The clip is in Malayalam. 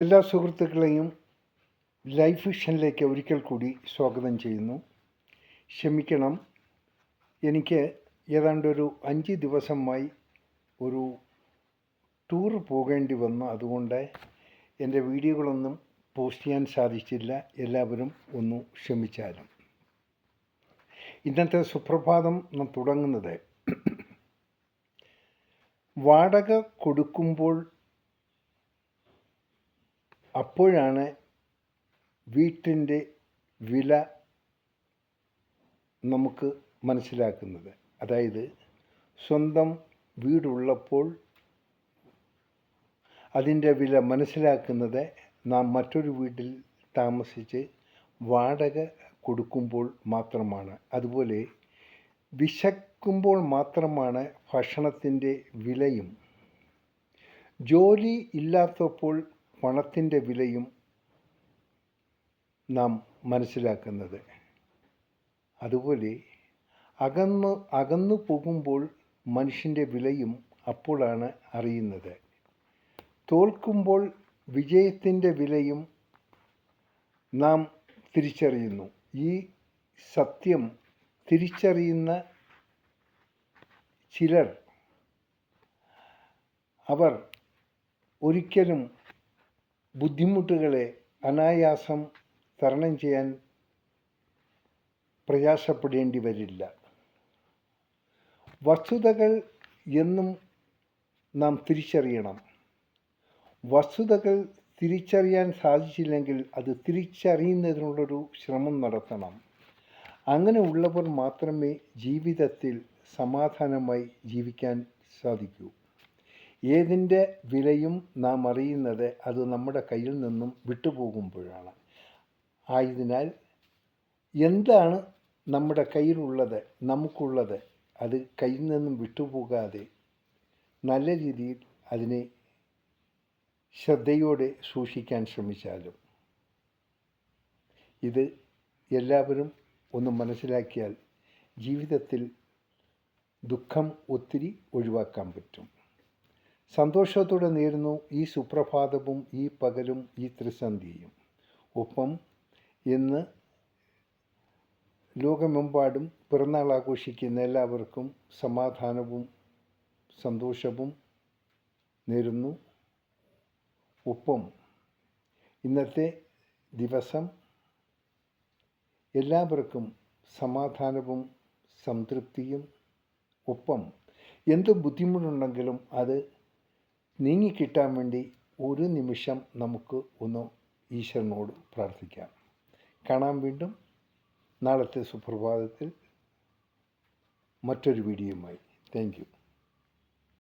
എല്ലാ സുഹൃത്തുക്കളെയും ലൈഫ് വിഷനിലേക്ക് ഒരിക്കൽ കൂടി സ്വാഗതം ചെയ്യുന്നു. ക്ഷമിക്കണം, എനിക്ക് ഏതാണ്ടൊരു 5 ദിവസമായി ഒരു ടൂർ പോകേണ്ടി വന്നു. അതുകൊണ്ട് എൻ്റെ വീഡിയോകളൊന്നും പോസ്റ്റ് ചെയ്യാൻ സാധിച്ചില്ല. എല്ലാവരും ഒന്ന് ക്ഷമിച്ചാലും. ഇന്നത്തെ സുപ്രഭാതം തുടങ്ങുന്നത് വാടക കൊടുക്കുമ്പോൾ അപ്പോഴാണ് വീട്ടിൻ്റെ വില നമുക്ക് മനസ്സിലാക്കുന്നത്. അതായത് സ്വന്തം വീടുള്ളപ്പോൾ അതിൻ്റെ വില മനസ്സിലാക്കുന്നത് നാം മറ്റൊരു വീട്ടിൽ താമസിച്ച് വാടക കൊടുക്കുമ്പോൾ മാത്രമാണ്. അതുപോലെ വിശക്കുമ്പോൾ മാത്രമാണ് ഭക്ഷണത്തിൻ്റെ വിലയും, ജോലി ഇല്ലാത്തപ്പോൾ പണത്തിൻ്റെ വിലയും നാം മനസ്സിലാക്കുന്നത്. അതുപോലെ അകന്നു പോകുമ്പോൾ മനുഷ്യൻ്റെ വിലയും അപ്പോഴാണ് അറിയുന്നത്. തോൽക്കുമ്പോൾ വിജയത്തിൻ്റെ വിലയും നാം തിരിച്ചറിയുന്നു. ഈ സത്യം തിരിച്ചറിയുന്ന ചിലർ അവർ ഒരിക്കലും ബുദ്ധിമുട്ടുകളെ അനായാസം തരണം ചെയ്യാൻ പ്രയാസപ്പെടേണ്ടി വരില്ല. വസ്തുതകൾ എന്നും നാം തിരിച്ചറിയണം. വസ്തുതകൾ തിരിച്ചറിയാൻ സാധിച്ചില്ലെങ്കിൽ അത് തിരിച്ചറിയുന്നതിനുള്ളൊരു ശ്രമം നടത്തണം. അങ്ങനെ ഉള്ളവർ മാത്രമേ ജീവിതത്തിൽ സമാധാനമായി ജീവിക്കാൻ സാധിക്കൂ. ഏതിൻ്റെ വിലയും നാം അറിയുന്നത് അത് നമ്മുടെ കയ്യിൽ നിന്നും വിട്ടുപോകുമ്പോഴാണ്. ആയതിനാൽ എന്താണ് നമ്മുടെ കയ്യിലുള്ളത്, നമുക്കുള്ളത്, അത് കയ്യിൽ നിന്നും വിട്ടുപോകാതെ നല്ല രീതിയിൽ അതിനെ ശ്രദ്ധയോടെ സൂക്ഷിക്കാൻ ശ്രമിച്ചാലും ഇത് എല്ലാവരും ഒന്ന് മനസ്സിലാക്കിയാൽ ജീവിതത്തിൽ ദുഃഖം ഒത്തിരി ഒഴിവാക്കാൻ പറ്റും. സന്തോഷത്തോടെ നേരുന്നു ഈ സുപ്രഭാതവും ഈ പകലും ഈ ത്രിസന്ധിയും. ഒപ്പം ഇന്ന് ലോകമെമ്പാടും പിറന്നാൾ ആഘോഷിക്കുന്ന എല്ലാവർക്കും സമാധാനവും സന്തോഷവും നേരുന്നു. ഒപ്പം ഇന്നത്തെ ദിവസം എല്ലാവർക്കും സമാധാനവും സംതൃപ്തിയും, ഒപ്പം എന്ത് ബുദ്ധിമുട്ടുണ്ടെങ്കിലും അത് നീങ്ങിക്കിട്ടാൻ വേണ്ടി ഒരു നിമിഷം നമുക്ക് ഒന്ന് ഈശ്വരനോട് പ്രാർത്ഥിക്കാം. കാണാം വീണ്ടും നാളത്തെ സുപ്രഭാതത്തിൽ മറ്റൊരു വീഡിയോയുമായി. Thank you.